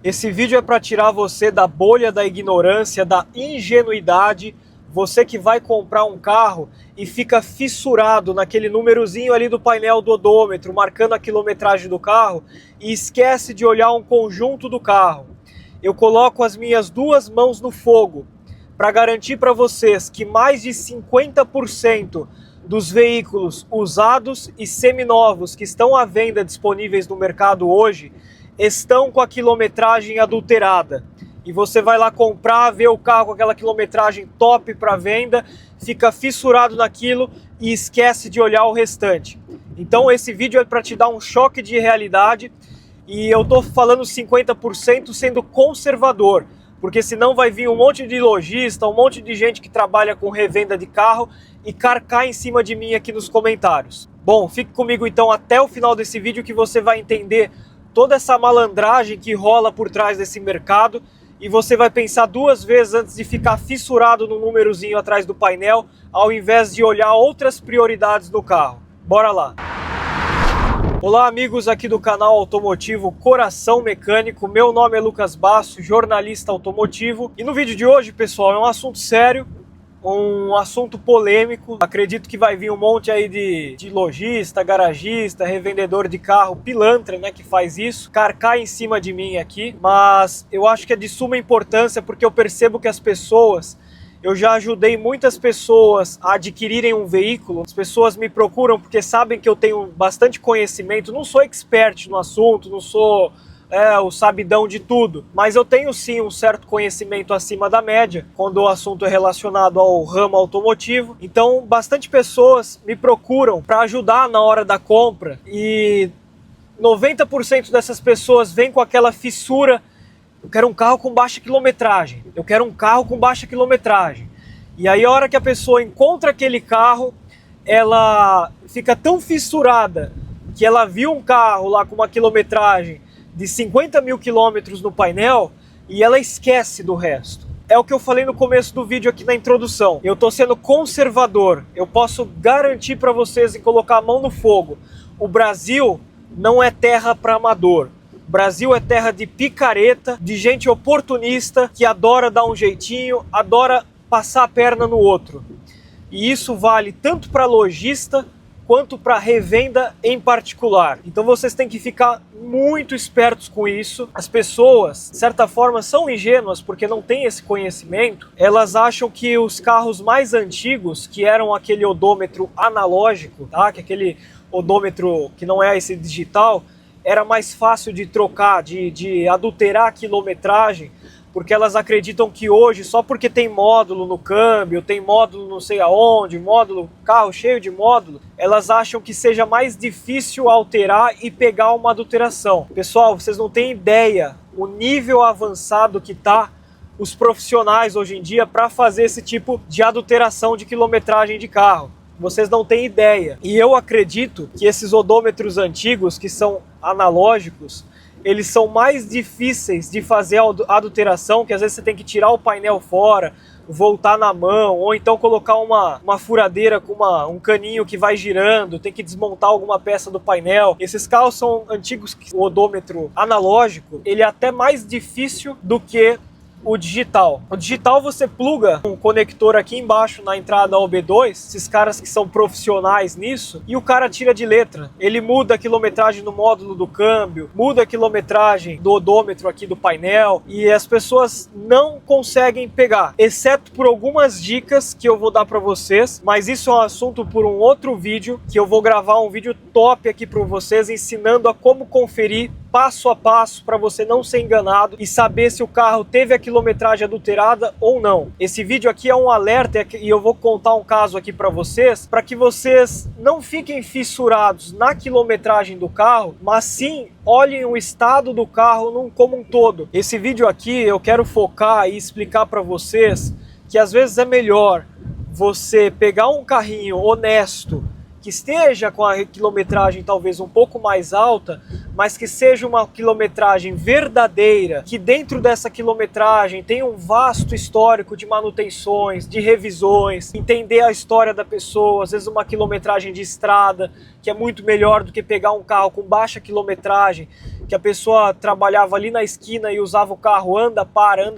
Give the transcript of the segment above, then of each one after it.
Esse vídeo é para tirar você da bolha da ignorância, da ingenuidade, você que vai comprar um carro e fica fissurado naquele númerozinho ali do painel do odômetro, marcando a quilometragem do carro e esquece de olhar um conjunto do carro. Eu coloco as minhas duas mãos no fogo para garantir para vocês que mais de 50% dos veículos usados e seminovos que estão à venda disponíveis no mercado hoje estão com a quilometragem adulterada. E você vai lá comprar, vê o carro com aquela quilometragem top para venda, fica fissurado naquilo e esquece de olhar o restante. Então esse vídeo é para te dar um choque de realidade e eu tô falando 50% sendo conservador, porque senão vai vir um monte de lojista, um monte de gente que trabalha com revenda de carro e carcar em cima de mim aqui nos comentários. Bom, fique comigo então até o final desse vídeo que você vai entender toda essa malandragem que rola por trás desse mercado e você vai pensar duas vezes antes de ficar fissurado no númerozinho atrás do painel, ao invés de olhar outras prioridades do carro. Bora lá! Olá amigos aqui do canal automotivo Coração Mecânico, meu nome é Lucas Basso, jornalista automotivo, e no vídeo de hoje, pessoal, é um assunto sério, um assunto polêmico. Acredito que vai vir um monte aí de lojista, garagista, revendedor de carro, pilantra, né, que faz isso, carcar em cima de mim aqui, mas eu acho que é de suma importância porque eu percebo que eu já ajudei muitas pessoas a adquirirem um veículo. As pessoas me procuram porque sabem que eu tenho bastante conhecimento, não sou expert no assunto, não sou o sabidão de tudo, mas eu tenho sim um certo conhecimento acima da média quando o assunto é relacionado ao ramo automotivo. Então bastante pessoas me procuram para ajudar na hora da compra e 90% dessas pessoas vêm com aquela fissura: eu quero um carro com baixa quilometragem, eu quero um carro com baixa quilometragem. E aí a hora que a pessoa encontra aquele carro, ela fica tão fissurada que ela viu um carro lá com uma quilometragem de 50 mil quilômetros no painel e ela esquece do resto. É o que eu falei no começo do vídeo aqui na introdução. Eu tô sendo conservador. Eu posso garantir para vocês e colocar a mão no fogo: o Brasil não é terra para amador. O Brasil é terra de picareta, de gente oportunista que adora dar um jeitinho, adora passar a perna no outro. E isso vale tanto para lojista quanto para revenda em particular. Então vocês têm que ficar muito espertos com isso. As pessoas, de certa forma, são ingênuas porque não têm esse conhecimento. Elas acham que os carros mais antigos, que eram aquele odômetro analógico, tá? Que aquele odômetro que não é esse digital, era mais fácil de trocar, de adulterar a quilometragem, porque elas acreditam que hoje, só porque tem módulo no câmbio, tem módulo não sei aonde, módulo, carro cheio de módulo, elas acham que seja mais difícil alterar e pegar uma adulteração. Pessoal, vocês não têm ideia o nível avançado que tá os profissionais hoje em dia para fazer esse tipo de adulteração de quilometragem de carro. Vocês não têm ideia. E eu acredito que esses odômetros antigos, que são analógicos, eles são mais difíceis de fazer a adulteração, que às vezes você tem que tirar o painel fora, voltar na mão, ou então colocar uma furadeira com um caninho que vai girando, tem que desmontar alguma peça do painel. Esses carros são antigos, o odômetro analógico, ele é até mais difícil do que o digital. O digital você pluga um conector aqui embaixo na entrada OB2, esses caras que são profissionais nisso, e o cara tira de letra. Ele muda a quilometragem do módulo do câmbio, muda a quilometragem do odômetro aqui do painel, e as pessoas não conseguem pegar, exceto por algumas dicas que eu vou dar para vocês, mas isso é um assunto por um outro vídeo, que eu vou gravar um vídeo top aqui para vocês, ensinando a como conferir passo a passo para você não ser enganado e saber se o carro teve a quilometragem adulterada ou não. Esse vídeo aqui é um alerta e eu vou contar um caso aqui para que vocês não fiquem fissurados na quilometragem do carro, mas sim olhem o estado do carro como um todo. Esse vídeo aqui eu quero focar e explicar para vocês que às vezes é melhor você pegar um carrinho honesto, que esteja com a quilometragem talvez um pouco mais alta, mas que seja uma quilometragem verdadeira, que dentro dessa quilometragem tem um vasto histórico de manutenções, de revisões, entender a história da pessoa, às vezes uma quilometragem de estrada, que é muito melhor do que pegar um carro com baixa quilometragem, que a pessoa trabalhava ali na esquina e usava o carro anda, para,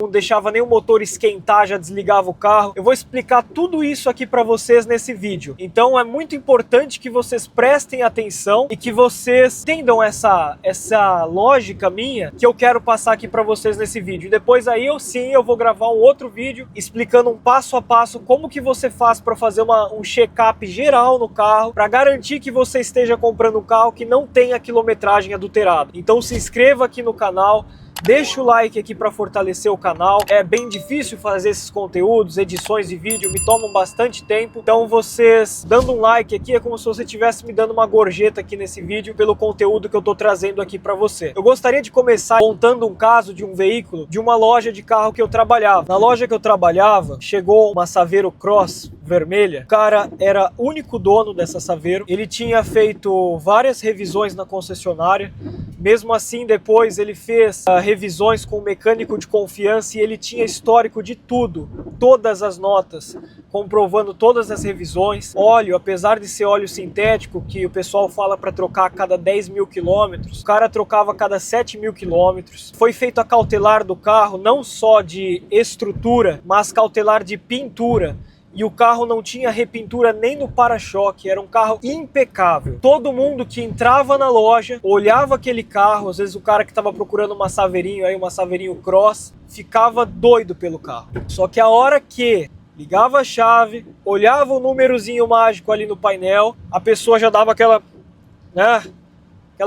não deixava nem o motor esquentar, já desligava o carro. Eu vou explicar tudo isso aqui para vocês nesse vídeo. Então é muito importante que vocês prestem atenção e que vocês entendam essa lógica minha que eu quero passar aqui para vocês nesse vídeo. E depois aí eu vou gravar um outro vídeo explicando um passo a passo como que você faz para fazer um check-up geral no carro, para garantir que você esteja comprando um carro que não tenha quilometragem adulterada. Então se inscreva aqui no canal, deixa o like aqui para fortalecer o canal. É bem difícil fazer esses conteúdos, edições de vídeo, me tomam bastante tempo. Então vocês dando um like aqui é como se você estivesse me dando uma gorjeta aqui nesse vídeo pelo conteúdo que eu tô trazendo aqui para você. Eu gostaria de começar contando um caso de um veículo de uma loja de carro que eu trabalhava. Na loja que eu trabalhava, chegou uma Saveiro Cross vermelha. O cara era o único dono dessa Saveiro. Ele tinha feito várias revisões na concessionária. Mesmo assim, depois ele fez revisões com um mecânico de confiança e ele tinha histórico de tudo, todas as notas, comprovando todas as revisões. Óleo, apesar de ser óleo sintético, que o pessoal fala para trocar a cada 10 mil quilômetros, o cara trocava a cada 7 mil quilômetros. Foi feito a cautelar do carro, não só de estrutura, mas cautelar de pintura. E o carro não tinha repintura nem no para-choque, era um carro impecável. Todo mundo que entrava na loja, olhava aquele carro, às vezes o cara que estava procurando uma Saveirinho, uma Saveirinho Cross, ficava doido pelo carro. Só que a hora que ligava a chave, olhava o númerozinho mágico ali no painel, a pessoa já dava aquela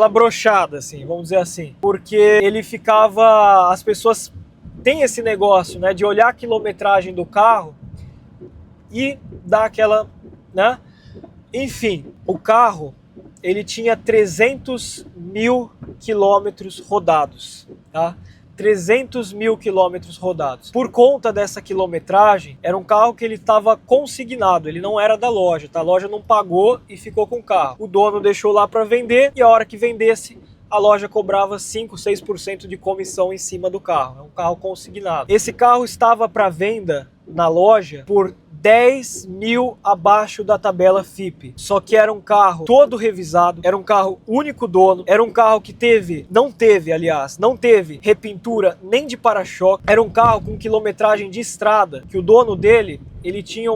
brochada, assim, vamos dizer assim. Porque ele ficava... As pessoas têm esse negócio, né, de olhar a quilometragem do carro e dar aquela, Enfim, o carro, ele tinha 300 mil quilômetros rodados, tá? 300 mil quilômetros rodados. Por conta dessa quilometragem, era um carro que ele estava consignado, ele não era da loja, tá? A loja não pagou e ficou com o carro. O dono deixou lá para vender e a hora que vendesse, a loja cobrava 5, 6% de comissão em cima do carro. É um carro consignado. Esse carro estava para venda na loja por 10 mil abaixo da tabela FIPE. Só que era um carro todo revisado, era um carro único dono, era um carro que não teve repintura nem de para-choque, era um carro com quilometragem de estrada, que o dono dele, ele tinha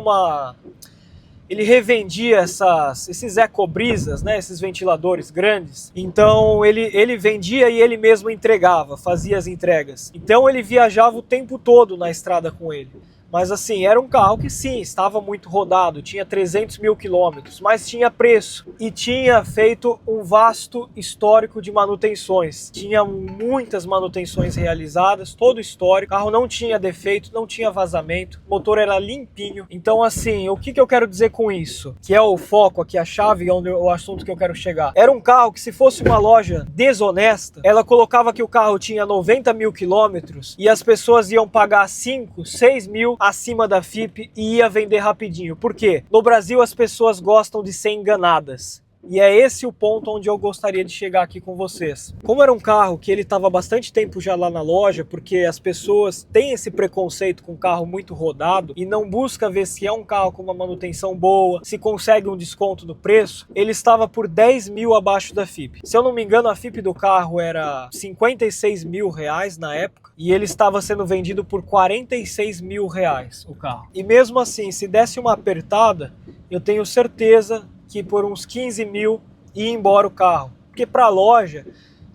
ele revendia esses ecobrisas, né, esses ventiladores grandes. Então ele vendia e ele mesmo entregava, fazia as entregas. Então ele viajava o tempo todo na estrada com ele. Mas assim, era um carro que sim, estava muito rodado, tinha 300 mil quilômetros, mas tinha preço e tinha feito um vasto histórico de manutenções. Tinha muitas manutenções realizadas, todo histórico, o carro não tinha defeito, não tinha vazamento, o motor era limpinho. Então assim, o que eu quero dizer com isso? Que é o foco aqui, a chave, onde o assunto que eu quero chegar. Era um carro que, se fosse uma loja desonesta, ela colocava que o carro tinha 90 mil quilômetros e as pessoas iam pagar 5, 6 mil acima da FIPE e ia vender rapidinho. Por quê? No Brasil as pessoas gostam de ser enganadas. E é esse o ponto onde eu gostaria de chegar aqui com vocês. Como era um carro que ele estava bastante tempo já lá na loja, porque as pessoas têm esse preconceito com carro muito rodado e não busca ver se é um carro com uma manutenção boa, se consegue um desconto no preço, ele estava por 10 mil abaixo da FIPE. Se eu não me engano, a FIPE do carro era 56 mil reais na época e ele estava sendo vendido por 46 mil reais o carro. E mesmo assim, se desse uma apertada, eu tenho certeza que por uns 15 mil ia embora o carro. Porque para a loja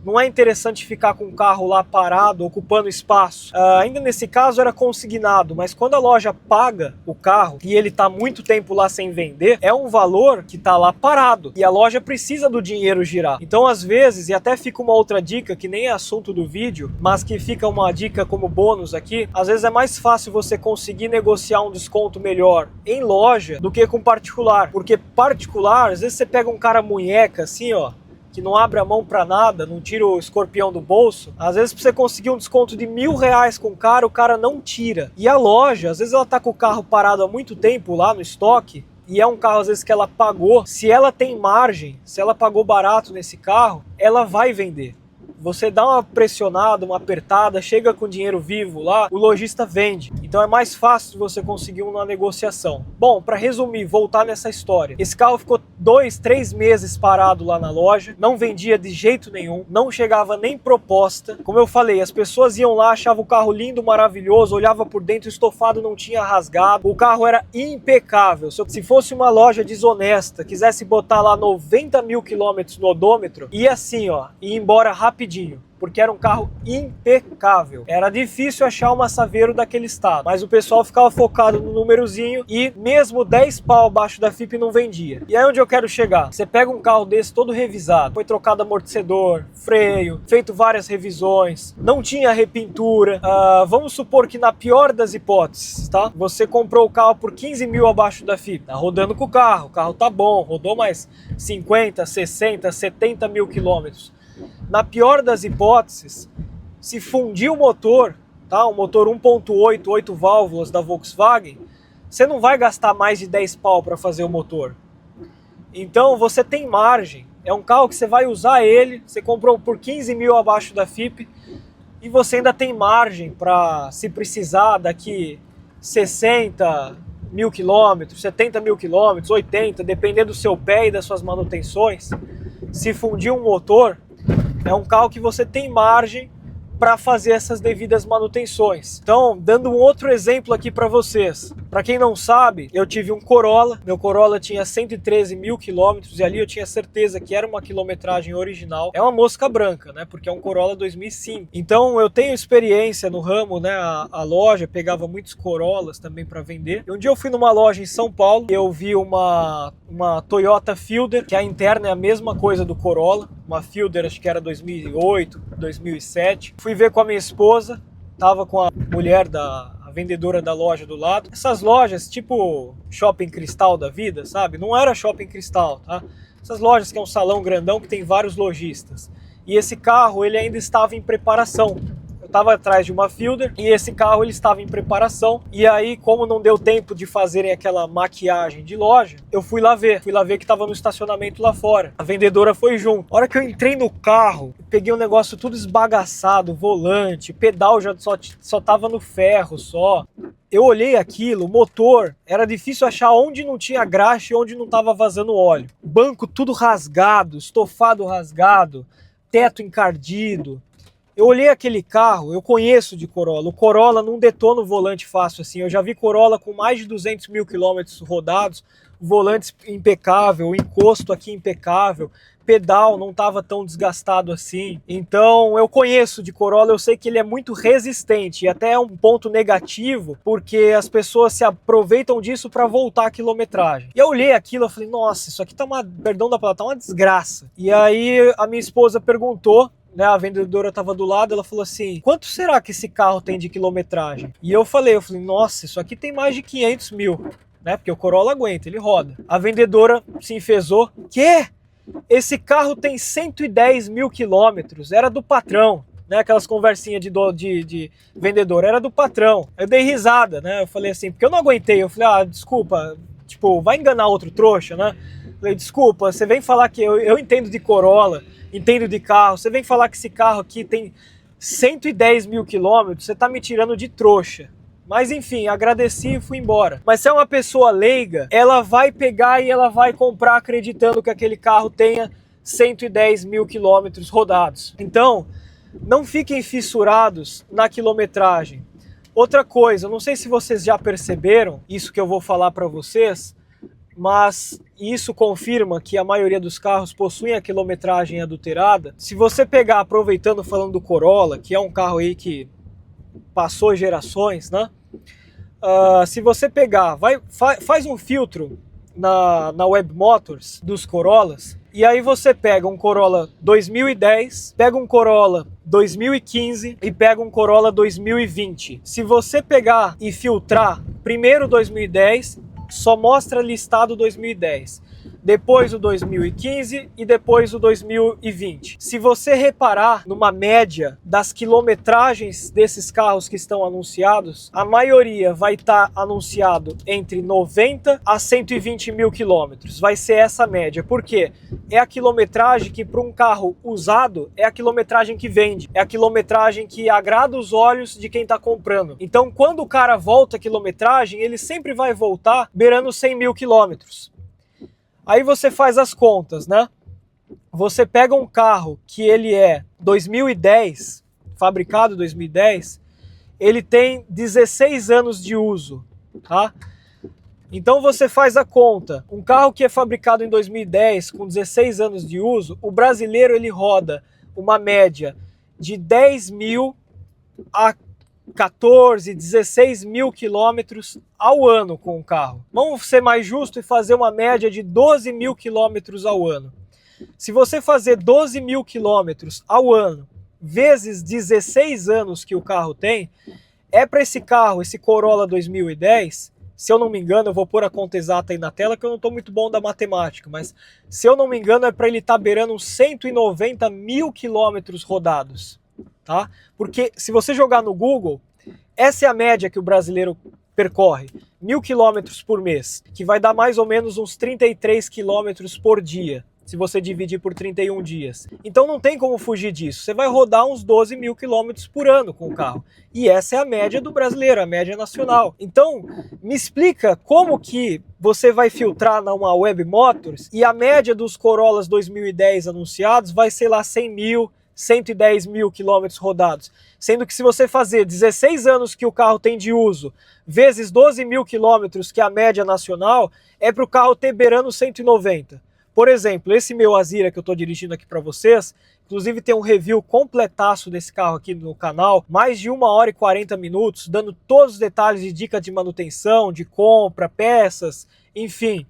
não é interessante ficar com o carro lá parado, ocupando espaço. Ainda nesse caso era consignado, mas quando a loja paga o carro e ele está muito tempo lá sem vender, é um valor que está lá parado e a loja precisa do dinheiro girar. Então às vezes, e até fica uma outra dica que nem é assunto do vídeo, mas que fica uma dica como bônus aqui, às vezes é mais fácil você conseguir negociar um desconto melhor em loja do que com particular. Porque particular, às vezes você pega um cara munheca assim, ó, que não abre a mão pra nada, não tira o escorpião do bolso, às vezes pra você conseguir um desconto de R$1.000 com o cara não tira. E a loja, às vezes ela tá com o carro parado há muito tempo lá no estoque, e é um carro às vezes que ela pagou, se ela tem margem, se ela pagou barato nesse carro, ela vai vender. Você dá uma pressionada, uma apertada, chega com dinheiro vivo lá, o lojista vende. Então é mais fácil de você conseguir uma negociação. Bom, para resumir, voltar nessa história. Esse carro ficou 2, 3 meses parado lá na loja, não vendia de jeito nenhum, não chegava nem proposta. Como eu falei, as pessoas iam lá, achavam o carro lindo, maravilhoso, olhava por dentro, o estofado não tinha rasgado, o carro era impecável. Se fosse uma loja desonesta, quisesse botar lá 90 mil quilômetros no odômetro, ia assim, ó, ia embora rapidinho, porque era um carro impecável. Era difícil achar uma Saveiro daquele estado, mas o pessoal ficava focado no númerozinho e mesmo 10 pau abaixo da FIP não vendia. E aí onde eu quero chegar? Você pega um carro desse todo revisado, foi trocado amortecedor, freio, feito várias revisões, não tinha repintura, vamos supor que na pior das hipóteses, tá? Você comprou o carro por 15 mil abaixo da FIP, tá rodando com o carro tá bom, rodou mais 50, 60, 70 mil quilômetros. Na pior das hipóteses, se fundir o motor, tá? Um motor 1.8, 8 válvulas da Volkswagen, você não vai gastar mais de 10 pau para fazer o motor. Então você tem margem, é um carro que você vai usar ele, você comprou por 15 mil abaixo da FIP e você ainda tem margem para, se precisar, daqui 60 mil quilômetros, 70 mil quilômetros, 80, dependendo do seu pé e das suas manutenções, se fundir um motor, é um carro que você tem margem para fazer essas devidas manutenções. Então, dando um outro exemplo aqui para vocês. Para quem não sabe, eu tive um Corolla. Meu Corolla tinha 113 mil quilômetros e ali eu tinha certeza que era uma quilometragem original. É uma mosca branca, né? Porque é um Corolla 2005. Então, eu tenho experiência no ramo, né? A loja pegava muitos Corollas também para vender. E um dia eu fui numa loja em São Paulo e eu vi uma Toyota Fielder, que a interna é a mesma coisa do Corolla. Uma Fielder, acho que era 2008, 2007. Fui ver com a minha esposa, tava com a mulher a vendedora da loja do lado. Essas lojas tipo Shopping Cristal da vida, sabe? Não era Shopping Cristal, tá? Essas lojas que é um salão grandão que tem vários lojistas. E esse carro, ele ainda estava em preparação. Eu estava atrás de uma Fielder e esse carro ele estava em preparação. E aí, como não deu tempo de fazerem aquela maquiagem de loja, eu fui lá ver que estava no estacionamento lá fora. A vendedora foi junto. A hora que eu entrei no carro, peguei um negócio tudo esbagaçado, volante, pedal já só tava no ferro só. Eu olhei aquilo, o motor, era difícil achar onde não tinha graxa e onde não estava vazando óleo. Banco tudo rasgado, estofado rasgado, teto encardido. Eu olhei aquele carro, eu conheço de Corolla, o Corolla não detona o volante fácil assim, eu já vi Corolla com mais de 200 mil quilômetros rodados, volante impecável, o encosto aqui impecável, pedal não estava tão desgastado assim. Então eu conheço de Corolla, eu sei que ele é muito resistente e até é um ponto negativo, porque as pessoas se aproveitam disso para voltar a quilometragem. E eu olhei aquilo, eu falei, nossa, isso aqui tá perdão da palavra, tá uma desgraça. E aí a minha esposa perguntou, né, a vendedora estava do lado, ela falou assim, quanto será que esse carro tem de quilometragem? E eu falei, nossa, isso aqui tem mais de 500 mil, né, porque o Corolla aguenta, ele roda. A vendedora se enfesou, quê? Esse carro tem 110 mil quilômetros, era do patrão, né, aquelas conversinhas de vendedor, era do patrão. Eu dei risada, né, eu falei assim, porque eu não aguentei, eu falei, desculpa, tipo, vai enganar outro trouxa, né? Eu falei, desculpa, você vem falar que eu entendo de Corolla, entendo de carro, você vem falar que esse carro aqui tem 110 mil quilômetros, você tá me tirando de trouxa. Mas enfim, agradeci e fui embora. Mas se é uma pessoa leiga, ela vai pegar e ela vai comprar acreditando que aquele carro tenha 110 mil quilômetros rodados. Então, não fiquem fissurados na quilometragem. Outra coisa, não sei se vocês já perceberam isso que eu vou falar para vocês, mas isso confirma que a maioria dos carros possuem a quilometragem adulterada. Se você pegar, aproveitando falando do Corolla, que é um carro aí que passou gerações, né? Se você pegar, faz um filtro na Web Motors dos Corollas, e aí você pega um Corolla 2010, pega um Corolla 2015 e pega um Corolla 2020. Se você pegar e filtrar primeiro 2010, só mostra listado 2010. depois o 2015 e depois o 2020. Se você reparar numa média das quilometragens desses carros que estão anunciados, a maioria vai estar anunciado entre 90 a 120 mil quilômetros. Vai ser essa média. Por quê? É a quilometragem que para um carro usado é a quilometragem que vende. É a quilometragem que agrada os olhos de quem está comprando. Então quando o cara volta a quilometragem, ele sempre vai voltar beirando 100 mil quilômetros. Aí você faz as contas, né? Você pega um carro que ele é 2010, fabricado em 2010, ele tem 16 anos de uso, tá? Então você faz a conta. Um carro que é fabricado em 2010, com 16 anos de uso, o brasileiro ele roda uma média de 10 mil a 14, 16 mil quilômetros ao ano com o carro. Vamos ser mais justo e fazer uma média de 12 mil quilômetros ao ano. Se você fazer 12 mil quilômetros ao ano, vezes 16 anos que o carro tem, é para esse carro, esse Corolla 2010, se eu não me engano, eu vou pôr a conta exata aí na tela, que eu não estou muito bom da matemática, mas se eu não me engano é para ele estar beirando uns 190 mil quilômetros rodados. Tá? Porque se você jogar no Google, essa é a média que o brasileiro percorre, 1.000 quilômetros por mês, que vai dar mais ou menos uns 33 quilômetros por dia, se você dividir por 31 dias. Então não tem como fugir disso, você vai rodar uns 12 mil quilômetros por ano com o carro. E essa é a média do brasileiro, a média nacional. Então, me explica como que você vai filtrar numa Web Motors e a média dos Corollas 2010 anunciados vai ser lá 100 mil, 110 mil quilômetros rodados. Sendo que se você fazer 16 anos que o carro tem de uso, vezes 12 mil quilômetros, que é a média nacional, é para o carro ter beirando 190. Por exemplo, esse meu Azira que eu estou dirigindo aqui para vocês, inclusive tem um review completaço desse carro aqui no canal, mais de 1 hora e 40 minutos, dando todos os detalhes de dica de manutenção, de compra, peças, enfim.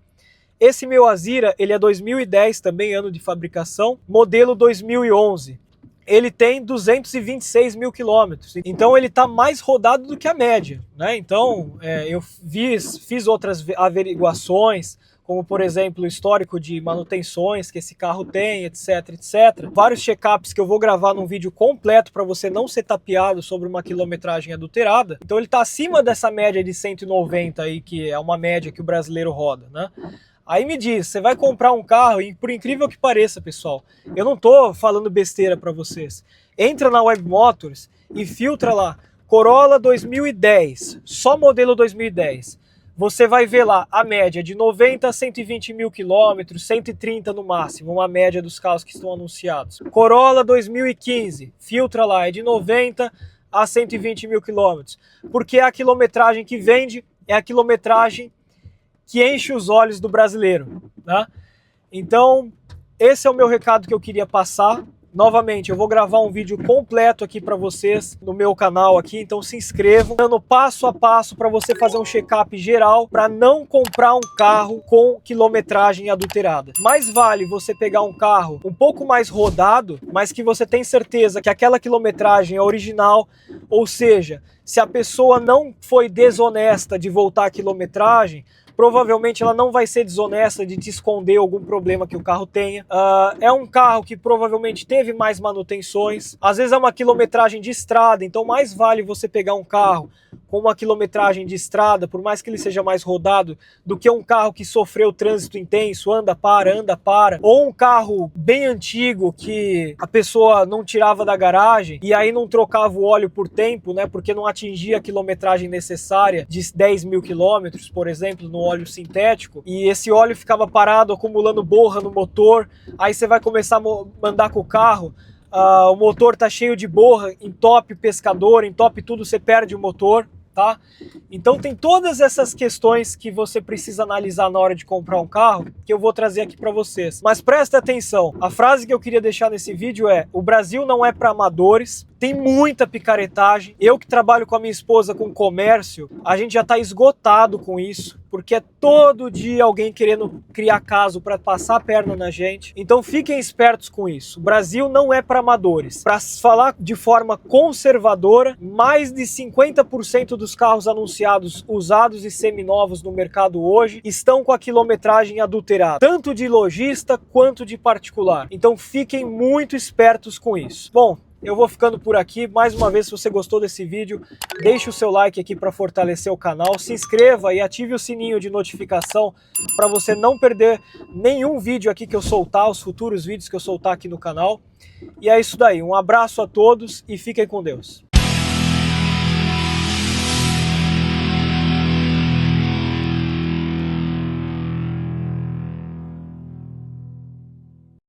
Esse meu Azira, ele é 2010 também, ano de fabricação, modelo 2011. Ele tem 226 mil quilômetros, então ele está mais rodado do que a média, né? Então eu fiz outras averiguações, como por exemplo o histórico de manutenções que esse carro tem, etc, etc. Vários check-ups que eu vou gravar num vídeo completo para você não ser tapeado sobre uma quilometragem adulterada. Então ele está acima dessa média de 190 aí, que é uma média que o brasileiro roda, né? Aí me diz, você vai comprar um carro, e por incrível que pareça, pessoal, eu não tô falando besteira para vocês. Entra na Web Motors e filtra lá, Corolla 2010, só modelo 2010. Você vai ver lá a média de 90 a 120 mil quilômetros, 130 no máximo, uma média dos carros que estão anunciados. Corolla 2015, filtra lá, é de 90 a 120 mil quilômetros, porque a quilometragem que vende é a quilometragem que enche os olhos do brasileiro, né? Então, esse é o meu recado que eu queria passar. Novamente, eu vou gravar um vídeo completo aqui para vocês no meu canal aqui, então se inscrevam, dando passo a passo para você fazer um check-up geral para não comprar um carro com quilometragem adulterada. Mais vale você pegar um carro um pouco mais rodado, mas que você tem certeza que aquela quilometragem é original, ou seja, se a pessoa não foi desonesta de voltar a quilometragem, provavelmente ela não vai ser desonesta de te esconder algum problema que o carro tenha. É um carro que provavelmente teve mais manutenções. Às vezes é uma quilometragem de estrada, então mais vale você pegar um carro com uma quilometragem de estrada, por mais que ele seja mais rodado, do que um carro que sofreu trânsito intenso, anda, para. Ou um carro bem antigo que a pessoa não tirava da garagem e aí não trocava o óleo por tempo, né? Porque não atingia a quilometragem necessária de 10 mil quilômetros, por exemplo, no óleo sintético. E esse óleo ficava parado, acumulando borra no motor. Aí você vai começar a andar com o carro. O motor tá cheio de borra, entope o pescador, entope tudo, você perde o motor, tá? Então tem todas essas questões que você precisa analisar na hora de comprar um carro, que eu vou trazer aqui para vocês. Mas presta atenção, a frase que eu queria deixar nesse vídeo é: o Brasil não é para amadores, Tem muita picaretagem. Eu que trabalho com a minha esposa com comércio, a gente já está esgotado com isso, porque é todo dia alguém querendo criar caso para passar a perna na gente. Então fiquem espertos com isso. O Brasil não é para amadores. Para falar de forma conservadora, mais de 50% dos carros anunciados usados e seminovos no mercado hoje estão com a quilometragem adulterada, tanto de lojista quanto de particular. Então fiquem muito espertos com isso. Bom, eu vou ficando por aqui. Mais uma vez, se você gostou desse vídeo, deixe o seu like aqui para fortalecer o canal, se inscreva e ative o sininho de notificação para você não perder nenhum vídeo aqui que eu soltar, os futuros vídeos que eu soltar aqui no canal. E é isso daí, um abraço a todos e fiquem com Deus.